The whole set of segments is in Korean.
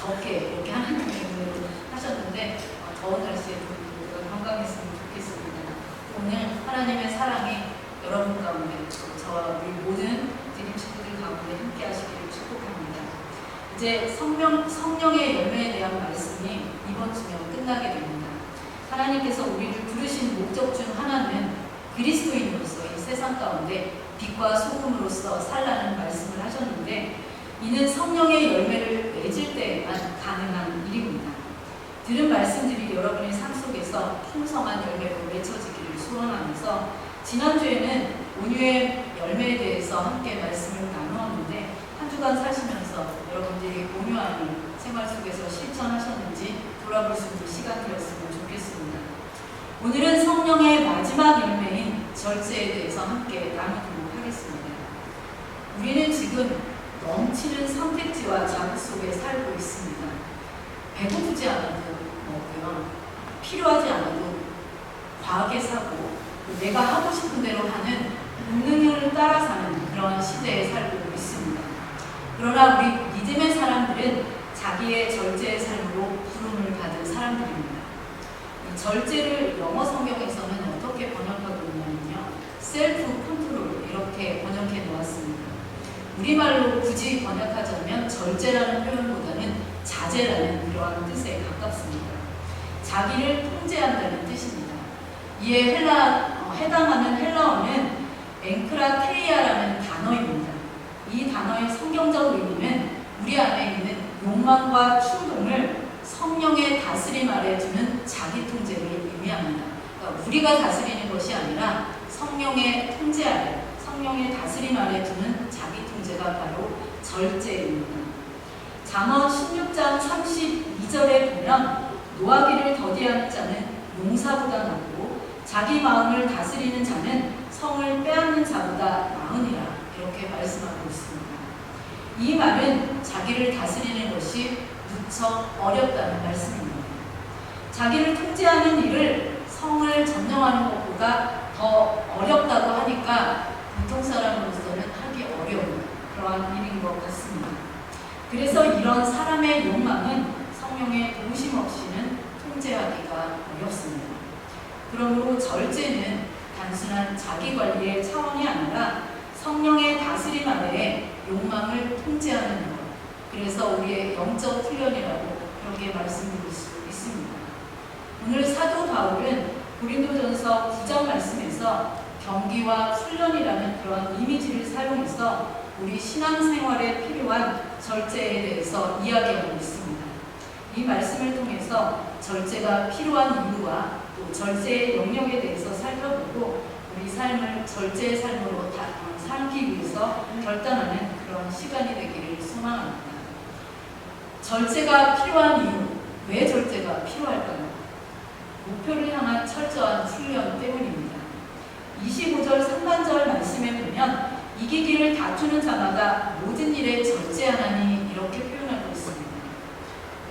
덥게 이렇게 하나님의 은혜로 하셨는데 더운 날씨에 모두가 건강했으면 좋겠습니다. 오늘 하나님의 사랑이 여러분 가운데 저와 우리 모든 드림 식구들 가운데 함께 하시기를 축복합니다. 이제 성령의 열매에 대한 말씀이 이번 주면 끝나게 됩니다. 하나님께서 우리를 부르신 목적 중 하나는 그리스도인으로서 이 세상 가운데 빛과 소금으로서 살라는 말씀을 하셨는데, 이는 성령의 열매를 맺을 때에만 가능한 일입니다. 들은 말씀들이 여러분의 삶 속에서 풍성한 열매로 맺혀지기를 소원하면서, 지난주에는 온유의 열매에 대해서 함께 말씀을 나누었는데, 한 주간 사시면서 여러분들이 온유함을 생활 속에서 실천하셨는지 돌아볼 수 있는 시간 되었으면 좋겠습니다. 오늘은 성령의 마지막 열매인 절제에 대해서 함께 나누도록 하겠습니다. 우리는 지금 넘치는 선택지와 자극 속에 살고 있습니다. 배고프지 않아도 먹고요, 필요하지 않아도 과하게 사고, 내가 하고 싶은 대로 하는 본능을 따라 사는 그런 시대에 살고 있습니다. 그러나 우리 믿음의 사람들은 자기의 절제의 삶으로 부름을 받은 사람들입니다. 이 절제를 영어 성경에서는 어떻게 번역하고 있냐면요, 셀프 컨트롤 이렇게 번역해 놓았습니다. 우리말로 굳이 번역하자면 절제라는 표현보다는 자제라는 그러한 뜻에 가깝습니다. 자기를 통제한다는 뜻입니다. 이에 해당하는 헬라어는 앵크라테이아라는 단어입니다. 이 단어의 성경적 의미는 우리 안에 있는 욕망과 충동을 성령의 다스림 아래 두는 자기 통제를 의미합니다. 그러니까 우리가 다스리는 것이 아니라 성령의 통제 아래, 성령의 다스림 아래 두는 자기 통제가 바로 절제입니다. 잠언 16장 32절에 보면 노하기를 더디하는 자는 용사보다 낫고 자기 마음을 다스리는 자는 성을 빼앗는 자보다 나으니라, 이렇게 말씀하고 있습니다. 이 말은 자기를 다스리는 것이 무척 어렵다는 말씀입니다. 자기를 통제하는 일을 성을 점령하는 것보다 더 어렵다고 하니까 보통 사람으로서는 하기 어려운 그러한 일인 것 같습니다. 그래서 이런 사람의 욕망은 성령의 도우심 없이는 통제하기가 어렵습니다. 그러므로 절제는 단순한 자기관리의 차원이 아니라 성령의 다스림 아래에 욕망을 통제하는 것, 그래서 우리의 영적 훈련이라고 그렇게 말씀드릴 수 있습니다. 오늘 사도 바울은 고린도전서 9장 말씀에서 경기와 훈련이라는 그런 이미지를 사용해서 우리 신앙생활에 필요한 절제에 대해서 이야기하고 있습니다. 이 말씀을 통해서 절제가 필요한 이유와 또 절제의 영역에 대해서 살펴보고 우리 삶을 절제의 삶으로 살기 위해서 결단하는 그런 시간이 되기를 소망합니다. 절제가 필요한 이유, 왜 절제가 필요할까요? 목표를 향한 철저한 훈련 때문입니다. 25절 상반절 말씀에 보면 이기기를 다투는 자마다 모든 일에 절제하나니, 이렇게 표현하고 있습니다.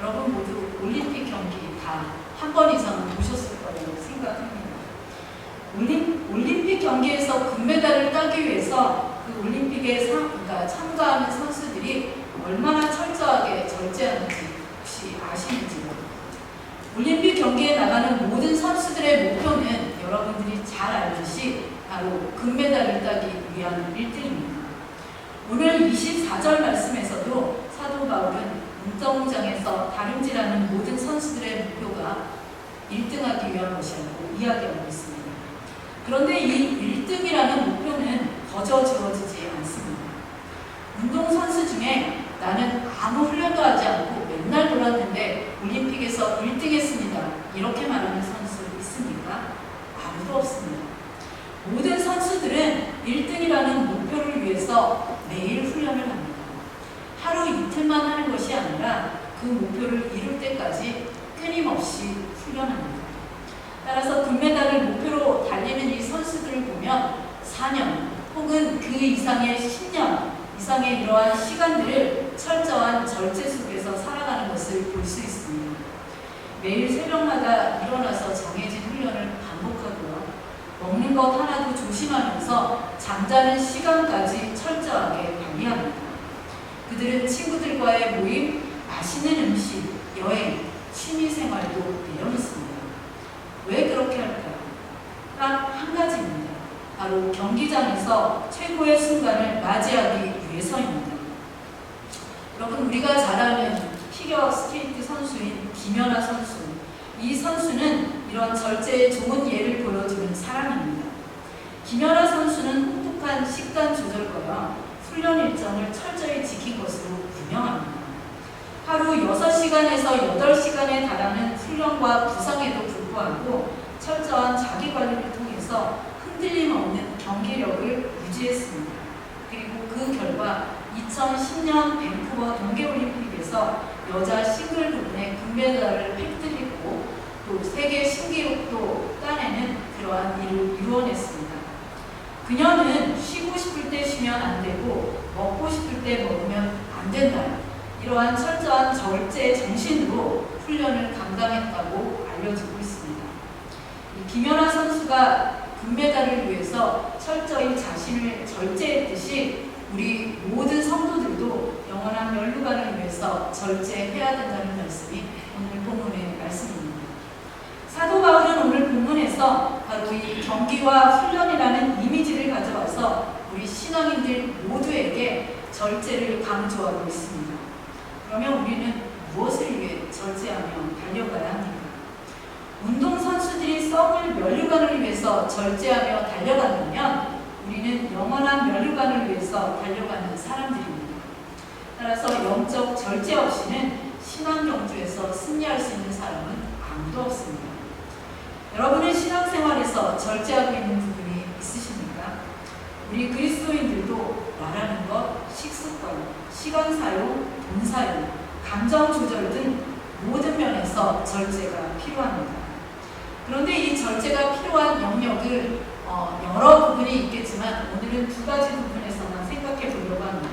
여러분 모두 올림픽 경기 다 한 번 이상은 보셨을 거라고 생각합니다. 올림픽 경기에서 금메달을 따기 위해서 그 올림픽에 참가하는 선수들이 얼마나 철저하게 절제하는지 혹시 아시는지요? 올림픽 경기에 나가는 모든 선수들의 목표는 여러분들이 잘 알듯이 바로 금메달을 따기 위한 1등입니다. 오늘 24절 말씀에서도 사도 바울은 운동장에서 다름질하는 모든 선수들의 목표가 1등하기 위한 것이라고 이야기하고 있습니다. 그런데 이 1등이라는 목표는 거저 지워지지 않습니다. 운동선수 중에 나는 아무 훈련도 하지 않고 맨날 놀았는데 올림픽에서 1등 했습니다, 이렇게 말하는 선수 있습니까? 아무도 없습니다. 모든 선수들은 1등이라는 목표를 위해서 매일 훈련을 합니다. 하루 이틀만 하는 것이 아니라 그 목표를 이룰 때까지 끊임없이 훈련합니다. 따라서 금메달을 목표로 달리는 이 선수들을 보면 4년 혹은 그 이상의 10년 이상의 이러한 시간들을 철저한 절제 속에서 살아가는 것을 볼 수 있습니다. 매일 새벽마다 일어나서 정해진 훈련을 반복하고요, 먹는 것 하나도 조심하면서 잠자는 시간까지 철저하게 관리합니다. 그들은 친구들과의 모임, 맛있는 음식, 여행, 취미생활도 내려놓습니다. 왜 그렇게 할까요? 딱 한 가지입니다. 바로 경기장에서 최고의 순간을 맞이하기 위해서입니다. 여러분, 우리가 잘 아는 피겨 스케이트 선수인 김연아 선수, 이 선수는 이런 절제의 좋은 예를 보여주는 사람입니다. 김연아 선수는 혹독한 식단 조절과 훈련 일정을 철저히 지킨 것으로 유명합니다. 하루 6시간에서 8시간에 달하는 훈련과 부상에도 불구하고 철저한 자기관리를 통해서 흔들림 없는 경기력을 유지했습니다. 그리고 그 결과 2010년 밴쿠버 동계올림픽에서 여자 싱글 부분에 금메달을 획득했고 또 세계 신기록도 따내는 그러한 일을 이루어냈습니다. 그녀는 쉬고 싶을 때 쉬면 안 되고 먹고 싶을 때 먹으면 안 된다. 이러한 철저한 절제 정신으로 훈련을 감당했다고 알려지고 있습니다. 김연아 선수가 금메달을 위해서 철저히 자신을 절제했듯이 우리 모든 성도들도 영원한 면류관을 위해서 절제해야 된다는 말씀이 오늘 본문의 말씀입니다. 사도 바울은 오늘 본문에서 바로 이 경기와 훈련이라는 이미지를 가져와서 우리 신앙인들 모두에게 절제를 강조하고 있습니다. 그러면 우리는 무엇을 위해 절제하며 달려가야 합니까? 운동선수들이 썩을 면류관을 위해서 절제하며 달려간다면 우리는 영원한 면류관을 위해서 달려가는 사람들입니다. 따라서 영적 절제 없이는 신앙 경주에서 승리할 수 있는 사람은 아무도 없습니다. 여러분의 신앙생활에서 절제하고 있는 부분이 있으십니까? 우리 그리스도인들도 말하는 것, 식습관, 시간 사용, 돈 사용, 감정 조절 등 모든 면에서 절제가 필요합니다. 그런데 이 절제가 필요한 영역을 여러 부분이 있겠지만 오늘은 두 가지 부분에서만 생각해 보려고 합니다.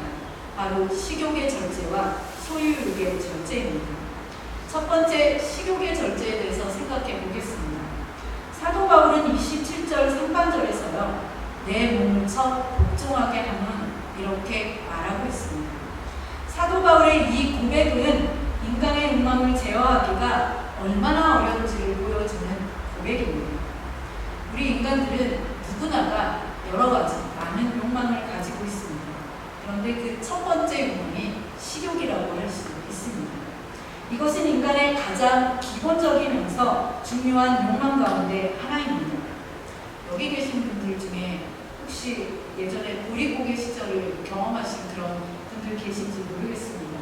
바로 식욕의 절제와 소유욕의 절제입니다. 첫 번째, 식욕의 절제에 대해서 생각해 보겠습니다. 사도 바울은 27절 상반절에서요, 내 몸을 복종하게 하면 이렇게 말하고 있습니다. 사도 바울의 이 고백은 인간의 욕망을 제어하기가 얼마나 어려운지를 보여주는 고백입니다. 우리 인간들은 누구나가 여러 가지 많은 욕망을 가지고 있습니다. 그런데 그 첫 번째 욕망이 식욕이라고 할 수 있습니다. 이것은 인간의 가장 기본적이면서 중요한 욕망 가운데 하나입니다. 여기 계신 분들 중에 혹시 예전에 보릿고개 시절을 경험하신 그런 분들 계신지 모르겠습니다.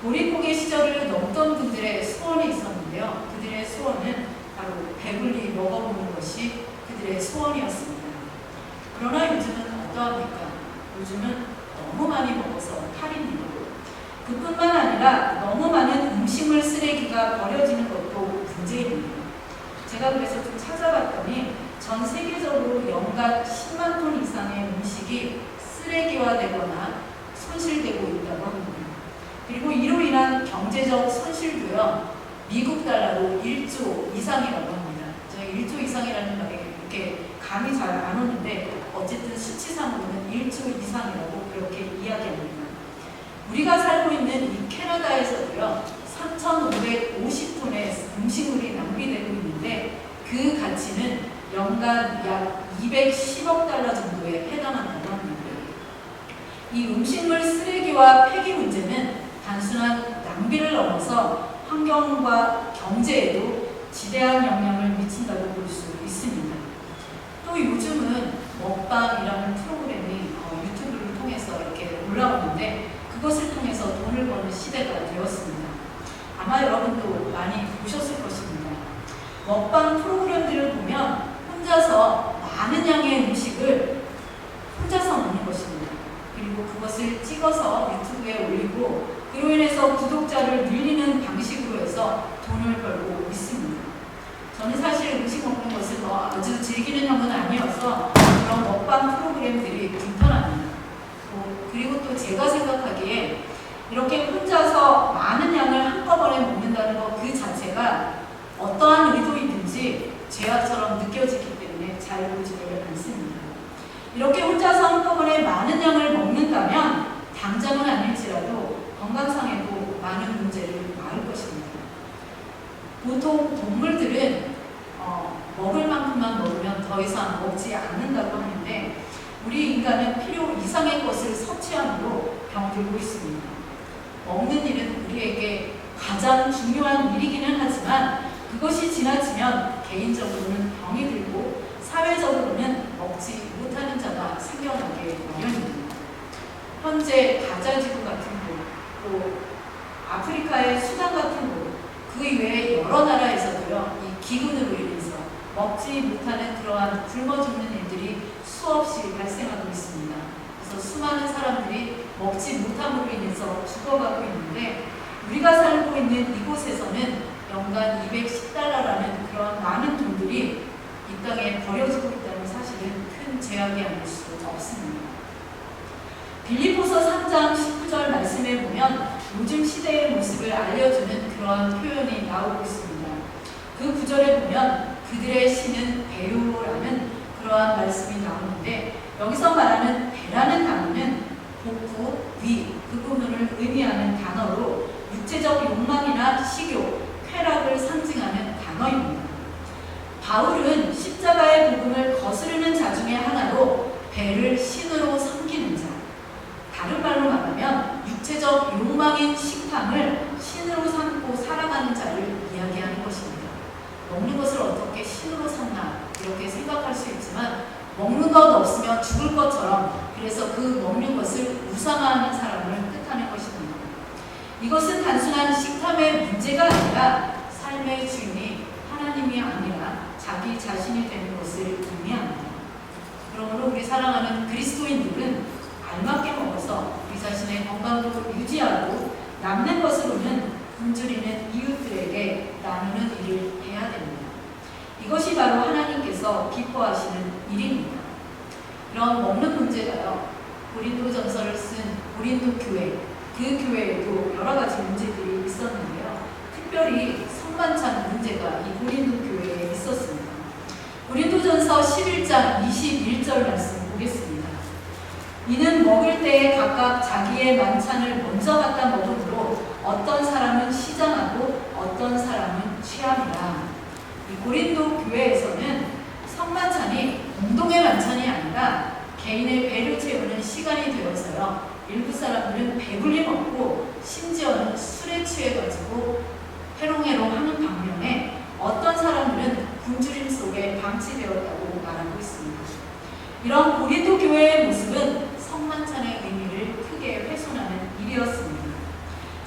보릿고개 시절을 넘던 분들의 소원이 있었는데요. 그들의 소원은 바로 배불리 먹어보는 것이 그들의 소원이었습니다. 그러나 요즘은 어떠합니까? 요즘은 너무 많이 먹어서 탈입니다. 그뿐만 아니라 너무 많은 음식물 쓰레기가 버려지는 것도 문제입니다. 제가 그래서 좀 찾아봤더니 전 세계적으로 연간 10만 톤 이상의 음식이 쓰레기화되거나 손실되고 있다고 합니다. 그리고 이로 인한 경제적 손실도요, 미국 달러로 1조 이상이라고 합니다. 제가 1조 이상이라는 말이 이렇게 감이 잘 안 오는데 어쨌든 수치상으로는 1조 이상이라고 그렇게 이야기합니다. 우리가 살고 있는 이 캐나다에서도요, 3,550톤의 음식물이 낭비되고 있는데 그 가치는 연간 약 210억 달러 정도에 해당한다고 합니다. 이 음식물 쓰레기와 폐기 문제는 단순한 낭비를 넘어서 환경과 경제에도 지대한 영향을 미친다고 볼 수 있습니다. 또 요즘은 먹방이라는 프로그램이 유튜브를 통해서 이렇게 올라오는데 그것을 통해서 돈을 버는 시대가 되었습니다. 아마 여러분도 많이 보셨을 것입니다. 먹방 프로그램들을 보면 혼자서 많은 양의 음식을 혼자서 먹는 것입니다. 그리고 그것을 찍어서 유튜브에 올리고 그로 인해서 구독자를 늘리는 방식으로 해서 돈을 벌고 있습니다. 저는 사실 음식 먹는 것을 아주 즐기는 형은 아니어서 그런 먹방 프로그램들이 불편합니다. 그리고 또 제가 생각하기에 이렇게 혼자서 많은 양을 한꺼번에 먹는다는 것 그 자체가 어떠한 의도이든지 죄악처럼 느껴지기 때문에 잘 보지를 않습니다. 이렇게 혼자서 한꺼번에 많은 양을 먹는다면 당장은 아닐지라도 건강상에도 많은 문제를 낳을 것입니다. 보통 동물들은 먹을 만큼만 먹으면 더 이상 먹지 않는다고 하는데 우리 인간은 필요 이상의 것을 섭취함으로 병들고 있습니다. 먹는 일은 우리에게 가장 중요한 일이기는 하지만 그것이 지나치면 개인적으로는 병이 들고 사회적으로는 먹지 못하는 자가 생겨나게 마련입니다. 현재 가자지구 같은 곳, 또 아프리카의 수단 같은 곳, 그 이외에 여러 나라에서도요, 이 기근으로 인해서 먹지 못하는 그러한 굶어 죽는 일들이 수없이 발생하고 있습니다. 그래서 수많은 사람들이 먹지 못함으로 인해서 죽어가고 있는데 우리가 살고 있는 이곳에서는 연간 210달러라는 그런 많은 돈들이 이 땅에 버려지고 있다는 사실은 큰 제약이 아닐 수 없습니다. 빌립보서 3장 19절 말씀에 보면 요즘 시대의 모습을 알려주는 그런 표현이 나오고 있습니다. 그 구절에 보면 그들의 신은 배요라는 그러한 말씀이 나오는데 여기서 말하는 배라는 단어는 복부, 위, 그 부분을 의미하는 단어로 육체적 욕망이나 식욕, 쾌락을 상징하는 단어입니다. 바울은 십자가의 복음을 거스르는 자 중에 하나로 배를 신으로 섬기는 자, 다른 말로 말하면 육체적 욕망인 식탐을 신으로 삼고 살아가는 자를 이야기하는 것입니다. 먹는 것을 어떻게 신으로 삼나 이렇게 생각할 수 있지만 먹는 것 없으면 죽을 것처럼 그래서 그 먹는 것을 우상화하는 사람을 뜻하는 것입니다. 이것은 단순한 식탐의 문제가 아니라 삶의 주인이 하나님이 아니라 자기 자신이 되는 것을 의미합니다. 그러므로 우리 사랑하는 그리스도인들은 알맞게 먹어서 우리 자신의 건강도 유지하고 남는 것으로는 굶주리는 이웃들에게 나누는 일을 해야 됩니다. 이것이 바로 하나님께서 기뻐하시는 일입니다. 그럼 먹는 문제가요, 고린도전서를 쓴 고린도 교회, 그 교회에도 여러 가지 문제들이 있었는데요. 특별히 성만찬 문제가 이 고린도 교회에 있었습니다. 고린도전서 11장 21절 말씀 보겠습니다. 이는 먹을 때에 각각 자기의 만찬을 먼저 갖다 먹으므로 어떤 사람은 시장하고 어떤 사람은 취함이라. 이 고린도 교회에서는 성만찬이 공동의 만찬이 아니라 개인의 배를 채우는 시간이 되어서요. 일부 사람들은 배불리 먹고 심지어는 술에 취해가지고 해롱해롱 하는 반면에 어떤 사람들은 굶주림 속에 방치되었다고 말하고 있습니다. 이런 고린도 교회의 모습은 성만찬의 의미를 크게 훼손하는 일이었습니다.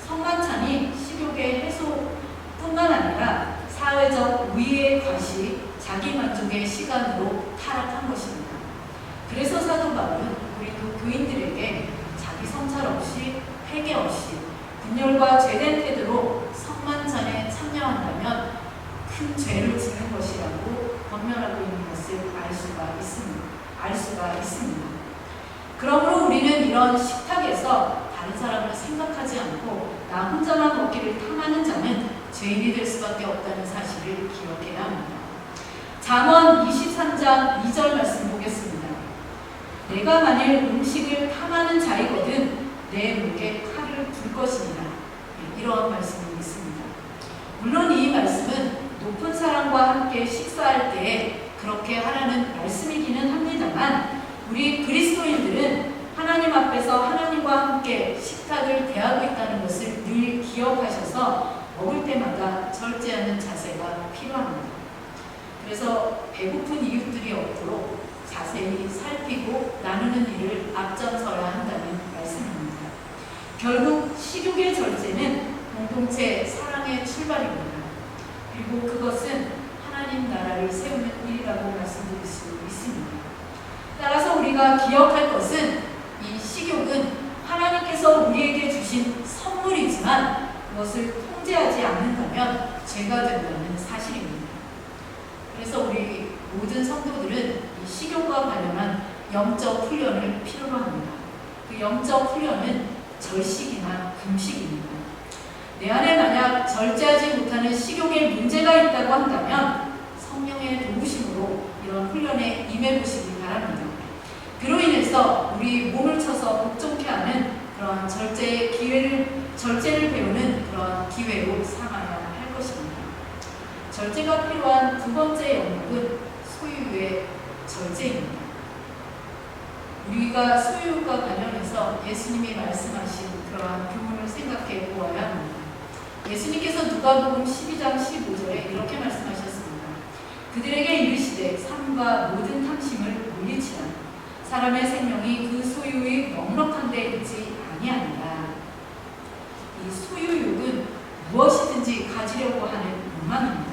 성만찬이 식욕의 해소뿐만 아니라 사회적 우위의 과시, 자기만족의 시간으로 타락한 것입니다. 그래서 사도 바울은 고린도 교인들에게 자기 성찰 없이 회개 없이 분열과 죄된 태도로 성만찬에 참여한다면 큰 죄를 지는 것이라고 권면하고 있는 것을 알 수가 있습니다. 그러므로 우리는 이런 식탁에서 다른 사람을 생각하지 않고 나 혼자만 먹기를 탐하는 자는 죄인이 될 수밖에 없다는 사실을 기억해야 합니다. 잠언 23장 2절 말씀 보겠습니다. 내가 만일 음식을 탐하는 자이거든 내 목에 칼을 둘 것이니라. 이러한 말씀이 있습니다. 물론 이 말씀은 높은 사람과 함께 식사할 때에 그렇게 하라는 말씀이기는 합니다만 우리 그리스도인들은 하나님 앞에서 하나님과 함께 식탁을 대하고 있다는 것을 늘 기억하셔서 먹을 때마다 절제하는 자세가 필요합니다. 그래서 배고픈 이웃들이 없도록 자세히 살피고 나누는 일을 앞장서야 한다는 말씀입니다. 결국 식욕의 절제는 공동체 사랑의 출발입니다. 그리고 그것은 하나님 나라를 세우는 일이라고 말씀드릴 수 있습니다. 따라서 우리가 기억할 것은 이 식욕은 하나님께서 우리에게 주신 선물이지만 그것을 통제하지 않는다면 죄가 된다는 사실입니다. 그래서 우리 모든 성도들은 이 식욕과 관련한 영적 훈련을 필요로 합니다. 그 영적 훈련은 절식이나 금식입니다. 내 안에 만약 절제하지 못하는 식욕의 문제가 있다고 한다면 성령의 도우심으로 이런 훈련에 임해보시기 바랍니다. 그로 인해서 우리 몸을 쳐서 복종케 하는 그러한 절제의 기회를 절제를 배우는 그러한 기회로 삼아야 할 것입니다. 절제가 필요한 두 번째 영역은 소유의 절제입니다. 우리가 소유과 관련해서 예수님이 말씀하신 그러한 교훈을 생각해 보아야 합니다. 예수님께서 누가복음 12장 15절에 이렇게 말씀하셨습니다. 그들에게 이르시되 삶과 모든 탐심을 물리치라. 사람의 생명이 그 소유의 넉넉한 데 있지 아니하니라. 이 소유욕은 무엇이든지 가지려고 하는 욕망입니다.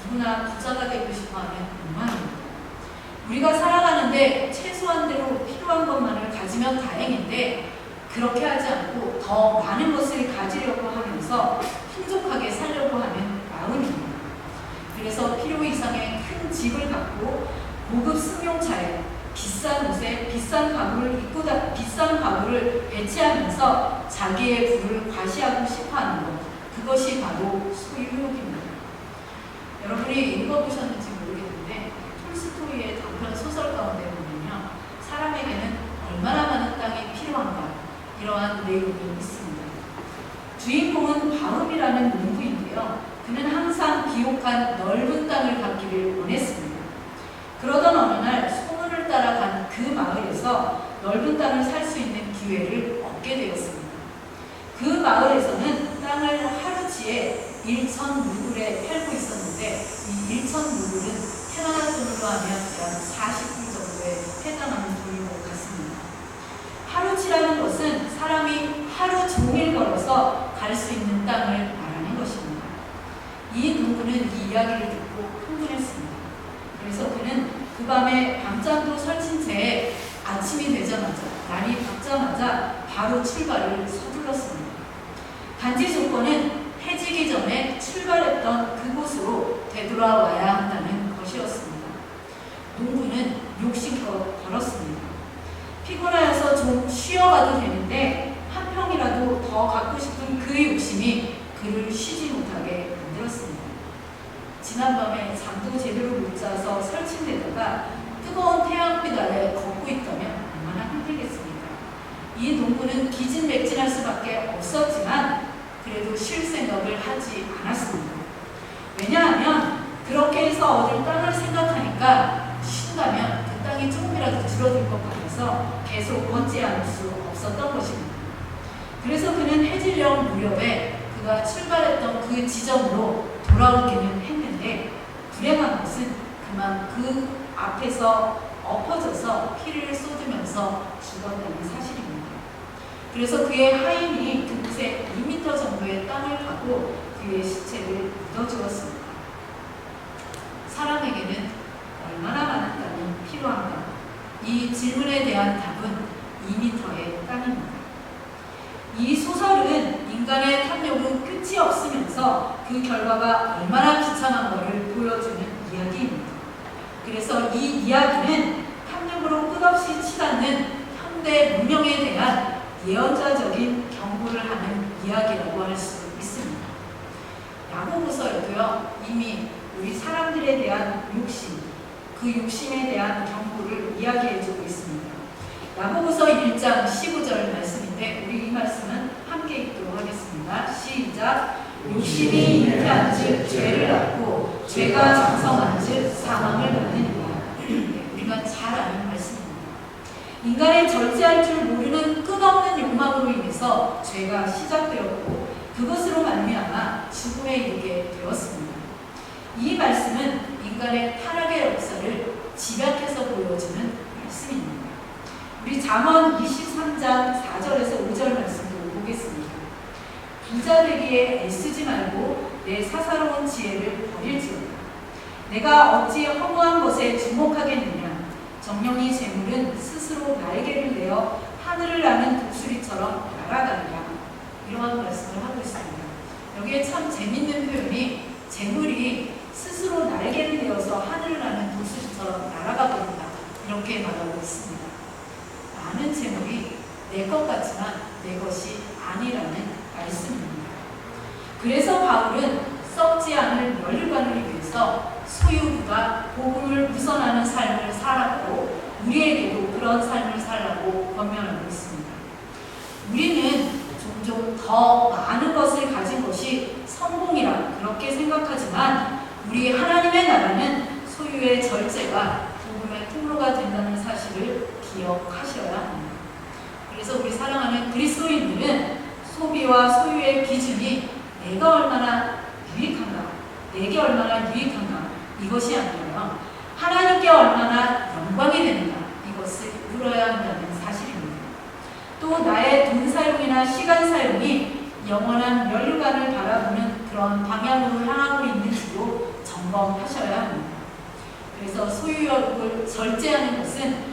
누구나 부자가 되고 싶어하는 욕망입니다. 우리가 살아가는데 최소한대로 필요한 것만을 가지면 다행인데 그렇게 하지 않고 더 많은 것을 가지려고 하면서 풍족하게 살려고 하는 마음입니다. 그래서 필요 이상의 큰 집을 갖고 고급 승용차에 비싼 옷에 비싼 가구를 배치하면서 자기의 부를 과시하고 싶어하는 것, 그것이 바로 소유욕입니다. 여러분이 읽어보셨는지 모르겠는데 톨스토이의 단편 소설 가운데 보면요, 사람에게는 얼마나 많은 땅이 필요한가, 이러한 내용이 있습니다. 주인공은 바움이라는 농부인데요, 그는 항상 비옥한 넓은 땅을 갖기를 원했습니다. 그러던 어느 날 소문을 따라간 그 마을에서 넓은 땅을 살 수 있는 기회를 얻게 되었습니다. 그 마을에서는 땅을 하루치에 1,000루블에 팔고 있었는데 이 1,000루블은 캐나다 돈으로 하면 약 40불 정도에 해당하는 돈인 것 같습니다. 하루치라는 것은 사람이 하루 종일 걸어서 갈 수 있는 땅을 말하는 것입니다. 이 농부는 이 이야기를 듣고 흥분했습니다. 그래서 그는 그 밤에 밤잠도 설친 채 아침이 되자마자, 날이 밝자마자 바로 출발을 서둘렀습니다. 단지 조건은 해지기 전에 출발했던 그곳으로 되돌아와야 한다는 것이었습니다. 농부는 욕심껏 걸었습니다. 피곤하여서 좀 쉬어가도 되는데 한 평이라도 더 갖고 싶은 그 욕심이 그를 쉬지 못하게 만들었습니다. 지난밤에 잠도 제대로 못 자서 설친데다가 뜨거운 태양빛 아래 걷고 있다면 얼마나 힘들겠습니까? 이 농부는 기진맥진할 수밖에 없었지만 그래도 쉴 생각을 하지 않았습니다. 왜냐하면 그렇게 해서 얻을 땅을 생각하니까 쉰다면 그 땅이 조금이라도 줄어들 것 같아서 계속 걷지 않을 수 없었던 것입니다. 그래서 그는 해질녘 무렵에 그가 출발했던 그 지점으로 돌아오기는 했는데 불행한 것은 그만 그 앞에서 엎어져서 피를 쏟으면서 죽었다는 사실입니다. 그래서 그의 하인이 그곳에 2m 정도의 땅을 파고 그의 시체를 묻어주었습니다. 사람에게는 얼마나 많은 땅이 필요한가? 이 질문에 대한 답은 2m의 땅입니다. 이 소설은 인간의 탐욕은 끝이 없으면서 그 결과가 얼마나 비참한 것을 보여주는 이야기입니다. 그래서 이 이야기는 탐욕으로 끝없이 치닫는 현대 문명에 대한 예언자적인 경고를 하는 이야기라고 할 수 있습니다. 야고보서에도요, 이미 우리 사람들에 대한 욕심, 그 욕심에 대한 경고를 이야기해주고 있습니다. 야고보서 1장 15절 말씀인데 우리 이 말씀은 함께 읽도록 하겠습니다. 시작. 욕심이 잉태한즉 죄를 낳고 죄가 장성한즉 사망을 낳느니라. 우리가 잘 아는 말씀입니다. 인간의 절제할 줄 모르는 끝없는 욕망으로 인해서 죄가 시작되었고 그것으로 말미암아 죽음에 이르게 되었습니다. 이 말씀은 인간의 타락의 역사를 집약해서 보여주는 말씀입니다. 우리 잠언 23장 4절에서 5절 말씀도 보겠습니다. 부자 되기에 애쓰지 말고 내 사사로운 지혜를 버릴지어다. 내가 어찌 허무한 것에 주목하겠느냐. 정령이 재물은 스스로 날개를 내어 하늘을 나는 독수리처럼 날아가리라. 이러한 말씀을 하고 있습니다. 여기에 참 재밌는 표현이 재물이 스스로 날개를 내어서 하늘을 나는 독수리처럼 날아가 버린다. 이렇게 말하고 있습니다. 많은 재물이 내 것 같지만 내 것이 아니라는 말씀입니다. 그래서 바울은 썩지 않을 멸관을 위해서 소유가 복음을 우선하는 삶을 살았고 우리에게도 그런 삶을 살라고 권면하고 있습니다. 우리는 좀 더 많은 것을 가진 것이 성공이라 그렇게 생각하지만 우리 하나님의 나라는 소유의 절제가 복음의 통로가 된다는 사실을 기억하셔야 합니다. 그래서 우리 사랑하는 그리스도인들은 소비와 소유의 기준이 내가 얼마나 유익한가, 내게 얼마나 유익한가 이것이 아니라 하나님께 얼마나 영광이 되는가 이것을 물어야 한다는 사실입니다. 또 나의 돈 사용이나 시간 사용이 영원한 멸류관을 바라보는 그런 방향으로 향하고 있는지도 점검하셔야 합니다. 그래서 소유욕을 절제하는 것은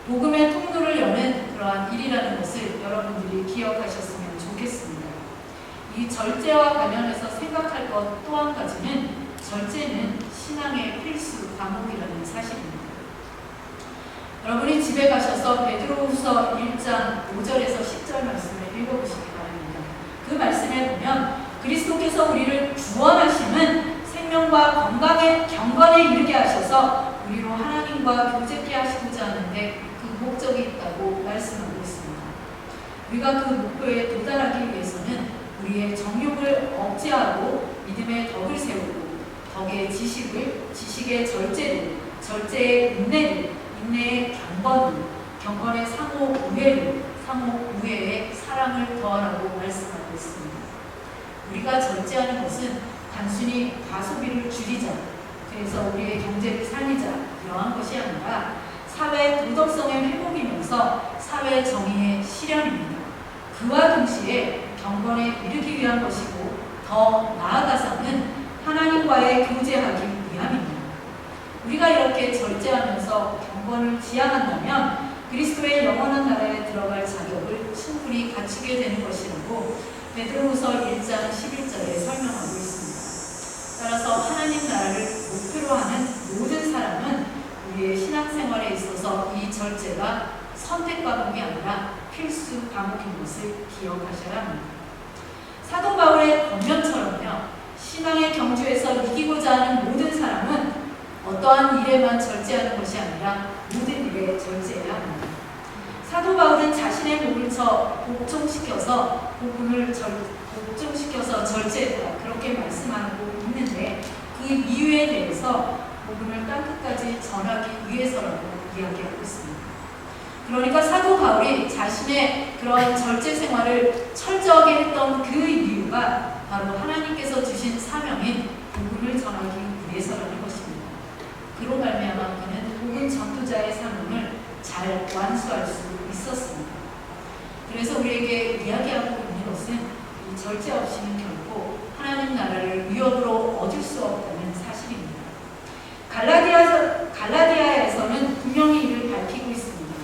복음의 통로를 여는 그러한 일이라는 것을 여러분들이 기억하셨으면 좋겠습니다. 이 절제와 관련해서 생각할 것 또 한 가지는 절제는 신앙의 필수 과목이라는 사실입니다. 여러분이 집에 가셔서 베드로후서 1장 5절에서 10절 말씀을 읽어보시기 바랍니다. 그 말씀에 보면 그리스도께서 우리를 구원하심은 생명과 경건에 이르게 하셔서 우리로 하나님과 교제케 하시고자 하는데 그 목적이 있다고 말씀하고 있습니다. 우리가 그 목표에 도달하기 위해서는 우리의 정욕을 억제하고 믿음의 덕을 세우고 덕의 지식의 절제를, 절제의 인내를, 인내의 경건의 상호 우애를, 상호 우애의 사랑을 더하라고 말씀하고 있습니다. 우리가 절제하는 것은 단순히 과소비를 줄이자, 그래서 우리의 경제를 살리자 이러한 것이 아니라 사회 도덕성의 회복이면서 사회 정의의 실현입니다. 그와 동시에 경건에 이르기 위한 것이고 더 나아가서는 하나님과의 교제하기 위함입니다. 우리가 이렇게 절제하면서 경건을 지향한다면 그리스도의 영원한 나라에 들어갈 자격을 충분히 갖추게 되는 것이라고 베드로후서 1장 11절에 설명하고 있습니다. 따라서 하나님 나라를 목표로 하는 모든 사람은 우리의 신앙생활에 있어서 이 절제가 선택 과목이 아니라 필수 과목인 것을 기억하셔야 합니다. 사도 바울의 권면처럼요, 신앙의 경주에서 이기고자 하는 모든 사람은 어떠한 일에만 절제하는 것이 아니라 모든 일에 절제해야 합니다. 사도 바울은 자신의 복음을 복종시켜서 절제했다 그렇게 말씀하고 있는데 그 이유에 대해서 복음을 땅끝까지 전하기 위해서라고 이야기하고 있습니다. 그러니까 사도 바울이 자신의 그런 절제 생활을 철저하게 했던 그 이유가 바로 하나님께서 주신 사명인 복음을 전하기 위해서라는 것입니다. 그로 말미암아 그는 복음 전도자의 사명을 잘 완수할 수 있었습니다. 그래서 우리에게 이야기하고 있는 것은 이 절제 없이는 결코 하나님 나라를 위협으로 얻을 수 없다는 사실입니다. 갈라디아에서는 분명히 이를 밝히고 있습니다.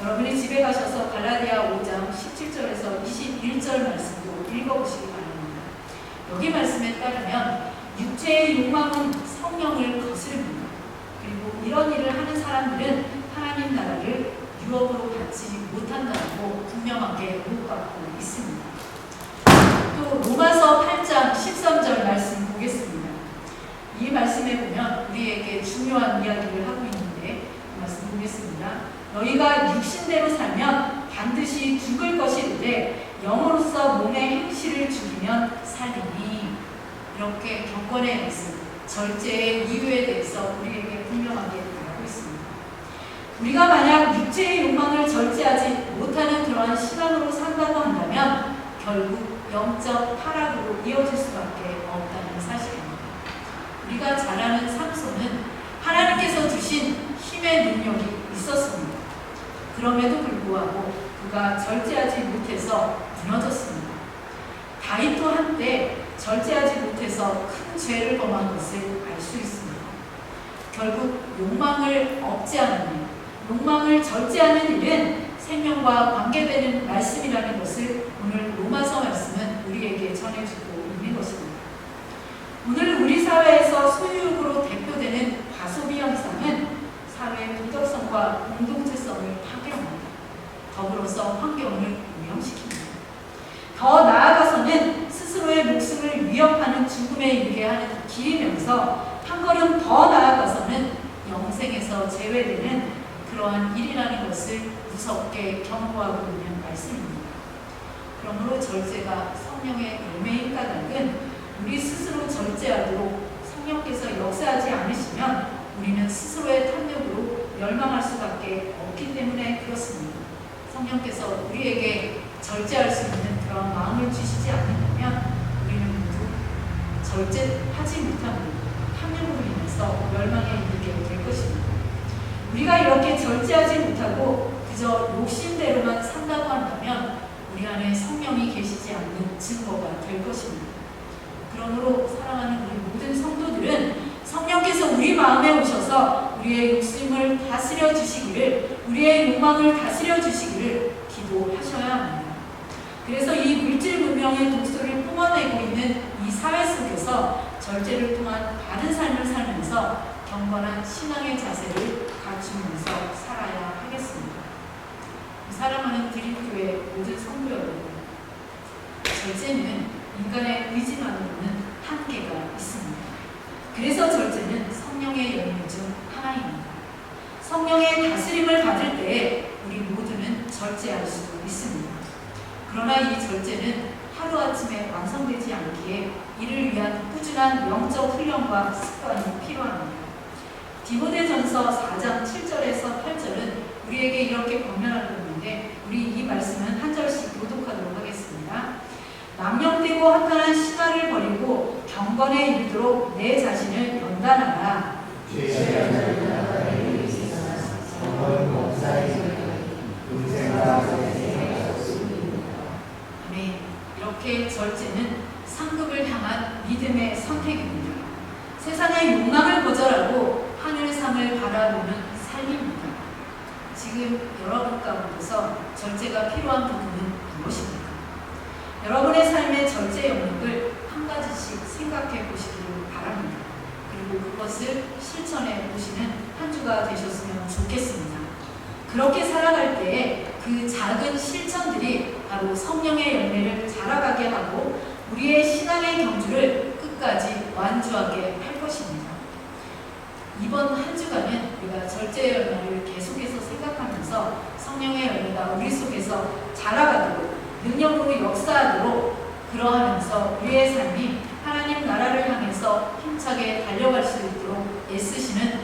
여러분이 집에 가셔서 갈라디아 5장 17절에서 21절 말씀도 읽어보시기 바랍니다. 여기 말씀에 따르면 육체의 욕망은 성령을 거스릅니다. 그리고 이런 일을 하는 사람들은 하나님 나라를 유업으로 받지 못한다고 분명하게 못 받고 있습니다. 또 로마서 8장 13절 말씀 보겠습니다. 이 말씀에 보면 우리에게 중요한 이야기를 하고 있는데 그 말씀 보겠습니다. 너희가 육신대로 살면 반드시 죽을 것이되 영으로서 몸의 행실을 죽이면 살리니. 이렇게 경건의 말씀, 절제의 이유에 대해서 우리에게 분명하게 말하고 있습니다. 우리가 만약 육체의 욕망을 절제하지 못하는 그러한 신앙으로 산다고 한다면 결국 영적 타락으로 이어질 수밖에 없다는 사실입니다. 우리가 잘 아는 삼손은 하나님께서 주신 힘의 능력이 있었습니다. 그럼에도 불구하고 그가 절제하지 못해서 무너졌습니다. 다윗도 한때 절제하지 못해서 큰 죄를 범한 것을 알 수 있습니다. 결국 욕망을 억제하는 일, 욕망을 절제하는 일은 생명과 관계되는 말씀이라는 것을 오늘 로마서 말씀은 우리에게 전해주고 있는 것입니다. 오늘 우리 사회에서 소유욕으로 대표되는 과소비 현상은 사회의 도덕성과 공동체성을 파괴합니다. 더불어서 환경을 오염시킵니다. 더 나아가서는 스스로의 목숨을 위협하는 죽음에 이르게 하는 길이면서 한 걸음 더 나아가서는 영생에서 제외되는 그러한 일이라는 것을 무섭게 경고하고 있는 말씀입니다. 그러므로 절제가 성령의 열매인 까닭은 우리 스스로 절제하도록 성령께서 역사하지 않으시면 우리는 스스로의 탐욕으로 멸망할 수밖에 없기 때문에 그렇습니다. 성령께서 우리에게 절제할 수 있는 그런 마음을 주시지 않는다면 우리는 모두 절제하지 못함으로 탐욕으로 인해서 멸망에 이르게 될 것입니다. 우리가 이렇게 절제하지 못하고 그저 욕심대로만 산다고 한다면 우리 안에 성령이 계시지 않는 증거가 될 것입니다. 그러므로 사랑하는 우리 모든 성도들은 성령께서 우리 마음에 오셔서 우리의 욕심을 다스려 주시기를, 우리의 욕망을 다스려 주시기를 기도하셔야 합니다. 그래서 이 물질 문명의 독소를 뿜어내고 있는 이 사회 속에서 절제를 통한 바른 삶을 살면서 경건한 신앙의 자세를 갖추면서 살아야 하겠습니다. 사랑하는 드림교회 모든 성도 여러분, 절제는 인간의 의지만으로는 한계가 있습니다. 그래서 절제는 성령의 열매 중 하나입니다. 성령의 다스림을 받을 때 우리 모두는 절제할 수 있습니다. 그러나 이 절제는 하루아침에 완성되지 않기에 이를 위한 꾸준한 영적 훈련과 습관이 필요합니다. 디모데전서 4장 7절에서 8절은 우리에게 이렇게 권면하고 있는데 우리 이 말씀은 한 절씩 교독하도록 하겠습니다. 망령되고 한탄한 시간을 버리고 경건에 이르도록 내 자신을 연단하라. 아멘. 이렇게 절제는 상급을 향한 믿음의 선택입니다. 세상의 욕망을 거절하고 하늘상을 바라보는 삶입니다. 지금 여러분 가운데서 절제가 필요한 부분은 무엇입니까? 여러분의 삶의 절제 영역을 한 가지씩 생각해 보시기를 바랍니다. 그리고 그것을 실천해 보시는 한 주가 되셨으면 좋겠습니다. 그렇게 살아갈 때에 그 작은 실천들이 바로 성령의 열매를 자라가게 하고 우리의 신앙의 경주를 끝까지 완주하게 할 것입니다. 이번 한 주간은 우리가 절제의 열매를 계속해서 생각하면서 성령의 열매가 우리 속에서 자라가도록 능력으로 역사하도록 그러하면서 우리의 삶이 하나님 나라를 향해서 힘차게 달려갈 수 있도록 애쓰시는